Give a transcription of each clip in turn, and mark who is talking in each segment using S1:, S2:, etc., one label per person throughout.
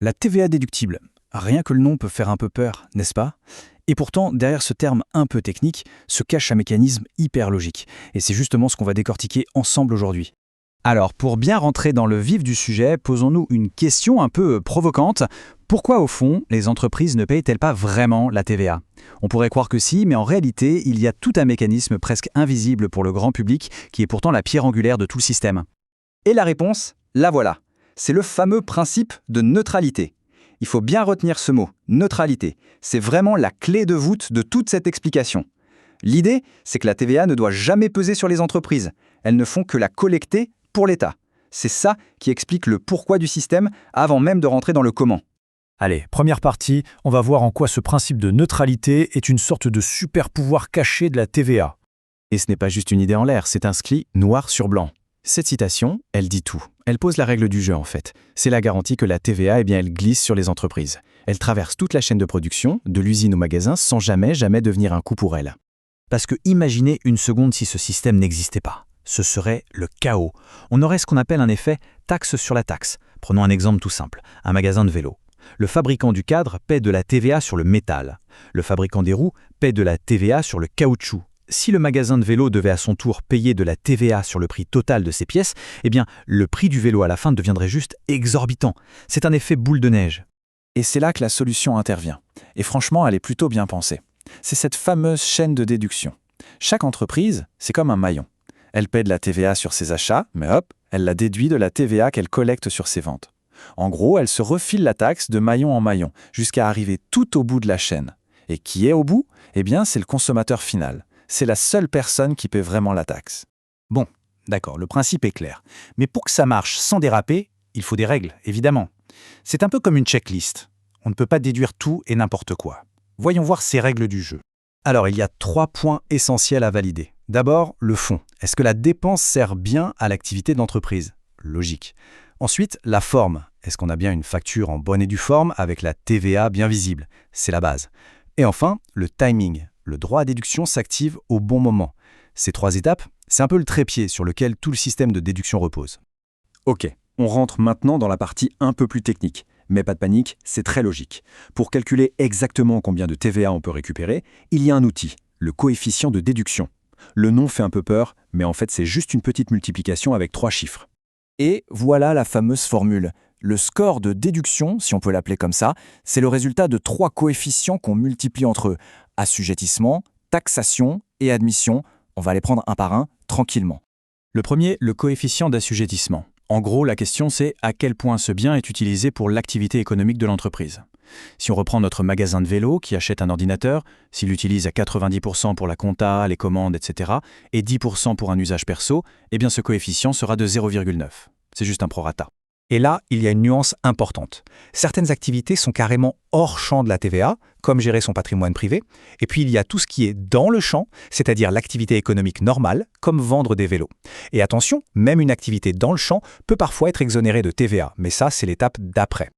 S1: La TVA déductible. Rien que le nom peut faire un peu peur, n'est-ce pas? Et pourtant, derrière ce terme un peu technique, se cache un mécanisme hyper logique. Et c'est justement ce qu'on va décortiquer ensemble aujourd'hui. Alors, pour bien rentrer dans le vif du sujet, posons-nous une question un peu provocante. Pourquoi, au fond, les entreprises ne payent-elles pas vraiment la TVA? On pourrait croire que si, mais en réalité, il y a tout un mécanisme presque invisible pour le grand public qui est pourtant la pierre angulaire de tout le système.
S2: Et la réponse, la voilà. C'est le fameux principe de neutralité. Il faut bien retenir ce mot, neutralité. C'est vraiment la clé de voûte de toute cette explication. L'idée, c'est que la TVA ne doit jamais peser sur les entreprises. Elles ne font que la collecter pour l'État. C'est ça qui explique le pourquoi du système avant même de rentrer dans le comment.
S1: Allez, première partie, on va voir en quoi ce principe de neutralité est une sorte de super pouvoir caché de la TVA. Et ce n'est pas juste une idée en l'air, c'est inscrit noir sur blanc. Cette citation, elle dit tout. Elle pose la règle du jeu en fait. C'est la garantie que la TVA, elle glisse sur les entreprises. Elle traverse toute la chaîne de production, de l'usine au magasin, sans jamais devenir un coût pour elle. Parce que imaginez une seconde si ce système n'existait pas. Ce serait le chaos. On aurait ce qu'on appelle un effet taxe sur la taxe. Prenons un exemple tout simple, un magasin de vélos. Le fabricant du cadre paie de la TVA sur le métal. Le fabricant des roues paie de la TVA sur le caoutchouc. Si le magasin de vélo devait à son tour payer de la TVA sur le prix total de ses pièces, eh bien, le prix du vélo à la fin deviendrait juste exorbitant. C'est un effet boule de neige.
S3: Et c'est là que la solution intervient. Et franchement, elle est plutôt bien pensée. C'est cette fameuse chaîne de déduction. Chaque entreprise, c'est comme un maillon. Elle paie de la TVA sur ses achats, mais hop, elle la déduit de la TVA qu'elle collecte sur ses ventes. En gros, elle se refile la taxe de maillon en maillon, jusqu'à arriver tout au bout de la chaîne. Et qui est au bout? Eh bien, c'est le consommateur final. C'est la seule personne qui paie vraiment la taxe.
S1: Bon, d'accord, le principe est clair. Mais pour que ça marche sans déraper, il faut des règles, évidemment. C'est un peu comme une checklist. On ne peut pas déduire tout et n'importe quoi. Voyons voir ces règles du jeu. Alors, il y a 3 points essentiels à valider. D'abord, le fond. Est-ce que la dépense sert bien à l'activité d'entreprise? Logique. Ensuite, la forme. Est-ce qu'on a bien une facture en bonne et due forme avec la TVA bien visible? C'est la base. Et enfin, le timing. Le droit à déduction s'active au bon moment. Ces 3 étapes, c'est un peu le trépied sur lequel tout le système de déduction repose.
S2: Ok, on rentre maintenant dans la partie un peu plus technique. Mais pas de panique, c'est très logique. Pour calculer exactement combien de TVA on peut récupérer, il y a un outil, le coefficient de déduction. Le nom fait un peu peur, mais en fait c'est juste une petite multiplication avec 3 chiffres.
S3: Et voilà la fameuse formule. Le score de déduction, si on peut l'appeler comme ça, c'est le résultat de 3 coefficients qu'on multiplie entre eux. Assujettissement, taxation et admission. On va les prendre un par un, tranquillement.
S1: Le premier, le coefficient d'assujettissement. En gros, la question c'est à quel point ce bien est utilisé pour l'activité économique de l'entreprise. Si on reprend notre magasin de vélo qui achète un ordinateur, s'il l'utilise à 90% pour la compta, les commandes, etc., et 10% pour un usage perso, eh bien ce coefficient sera de 0,9. C'est juste un prorata. Et là, il y a une nuance importante. Certaines activités sont carrément hors champ de la TVA, comme gérer son patrimoine privé, et puis il y a tout ce qui est dans le champ, c'est-à-dire l'activité économique normale, comme vendre des vélos. Et attention, même une activité dans le champ peut parfois être exonérée de TVA, mais ça, c'est l'étape d'après.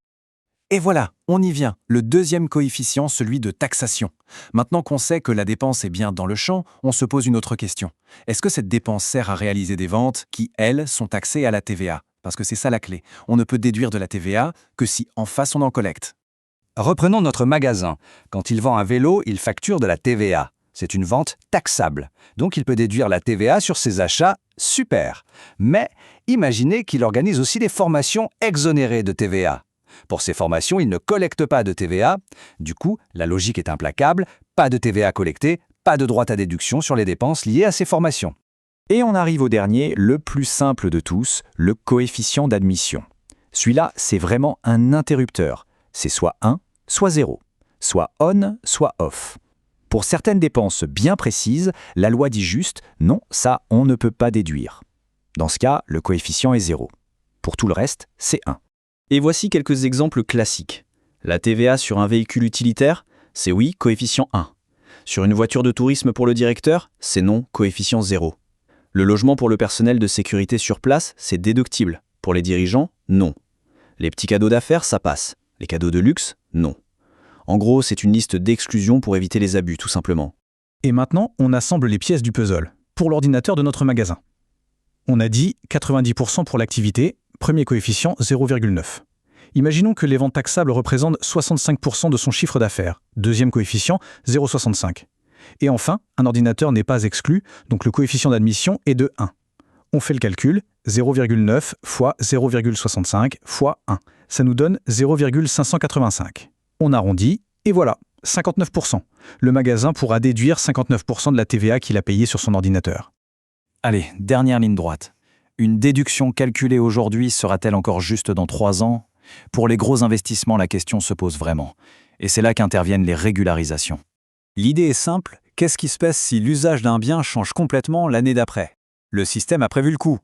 S3: Et voilà, on y vient, le deuxième coefficient, celui de taxation. Maintenant qu'on sait que la dépense est bien dans le champ, on se pose une autre question. Est-ce que cette dépense sert à réaliser des ventes qui, elles, sont taxées à la TVA? Parce que c'est ça la clé. On ne peut déduire de la TVA que si en face on en collecte.
S4: Reprenons notre magasin. Quand il vend un vélo, il facture de la TVA. C'est une vente taxable. Donc il peut déduire la TVA sur ses achats. Super. Mais imaginez qu'il organise aussi des formations exonérées de TVA. Pour ces formations, il ne collecte pas de TVA. Du coup, la logique est implacable. Pas de TVA collectée, pas de droit à déduction sur les dépenses liées à ces formations.
S2: Et on arrive au dernier, le plus simple de tous, le coefficient d'admission. Celui-là, c'est vraiment un interrupteur. C'est soit 1, soit 0. Soit on, soit off. Pour certaines dépenses bien précises, la loi dit juste « non, ça, on ne peut pas déduire ». Dans ce cas, le coefficient est 0. Pour tout le reste, c'est 1.
S5: Et voici quelques exemples classiques. La TVA sur un véhicule utilitaire, c'est oui, coefficient 1. Sur une voiture de tourisme pour le directeur, c'est non, coefficient 0. Le logement pour le personnel de sécurité sur place, c'est déductible. Pour les dirigeants, non. Les petits cadeaux d'affaires, ça passe. Les cadeaux de luxe, non. En gros, c'est une liste d'exclusions pour éviter les abus, tout simplement.
S1: Et maintenant, on assemble les pièces du puzzle, pour l'ordinateur de notre magasin. On a dit 90% pour l'activité, premier coefficient 0,9. Imaginons que les ventes taxables représentent 65% de son chiffre d'affaires. Deuxième coefficient, 0,65. Et enfin, un ordinateur n'est pas exclu, donc le coefficient d'admission est de 1. On fait le calcul, 0,9 fois 0,65 fois 1. Ça nous donne 0,585. On arrondit, et voilà, 59%. Le magasin pourra déduire 59% de la TVA qu'il a payée sur son ordinateur.
S3: Allez, dernière ligne droite. Une déduction calculée aujourd'hui sera-t-elle encore juste dans 3 ans? Pour les gros investissements, la question se pose vraiment. Et c'est là qu'interviennent les régularisations. L'idée est simple, qu'est-ce qui se passe si l'usage d'un bien change complètement l'année d'après? Le système a prévu le coup.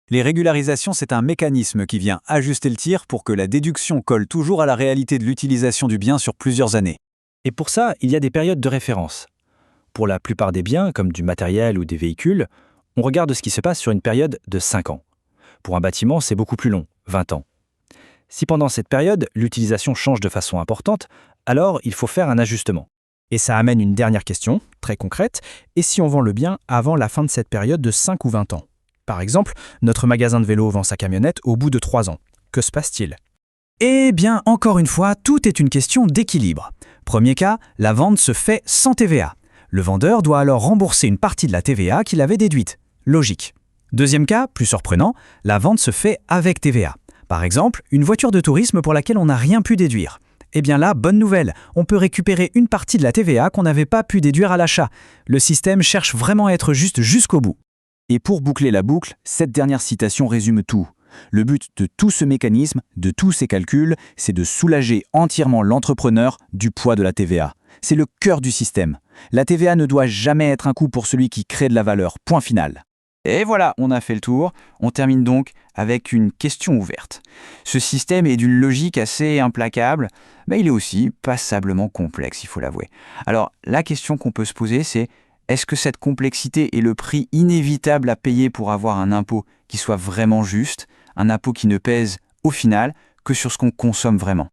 S3: Les régularisations, c'est un mécanisme qui vient ajuster le tir pour que la déduction colle toujours à la réalité de l'utilisation du bien sur plusieurs années.
S5: Et pour ça, il y a des périodes de référence. Pour la plupart des biens, comme du matériel ou des véhicules, on regarde ce qui se passe sur une période de 5 ans. Pour un bâtiment, c'est beaucoup plus long, 20 ans. Si pendant cette période, l'utilisation change de façon importante, alors il faut faire un ajustement. Et ça amène une dernière question, très concrète, et si on vend le bien avant la fin de cette période de 5 ou 20 ans? Par exemple, notre magasin de vélo vend sa camionnette au bout de 3 ans. Que se passe-t-il? Eh bien, encore une fois, tout est une question d'équilibre. Premier cas, la vente se fait sans TVA. Le vendeur doit alors rembourser une partie de la TVA qu'il avait déduite. Logique. Deuxième cas, plus surprenant, la vente se fait avec TVA. Par exemple, une voiture de tourisme pour laquelle on n'a rien pu déduire. Eh bien là, bonne nouvelle, on peut récupérer une partie de la TVA qu'on n'avait pas pu déduire à l'achat. Le système cherche vraiment à être juste jusqu'au bout.
S2: Et pour boucler la boucle, cette dernière citation résume tout. Le but de tout ce mécanisme, de tous ces calculs, c'est de soulager entièrement l'entrepreneur du poids de la TVA. C'est le cœur du système. La TVA ne doit jamais être un coût pour celui qui crée de la valeur. Point final. Et voilà, on a fait le tour. On termine donc avec une question ouverte. Ce système est d'une logique assez implacable, mais il est aussi passablement complexe, il faut l'avouer. Alors, la question qu'on peut se poser, c'est est-ce que cette complexité est le prix inévitable à payer pour avoir un impôt qui soit vraiment juste, un impôt qui ne pèse, au final, que sur ce qu'on consomme vraiment?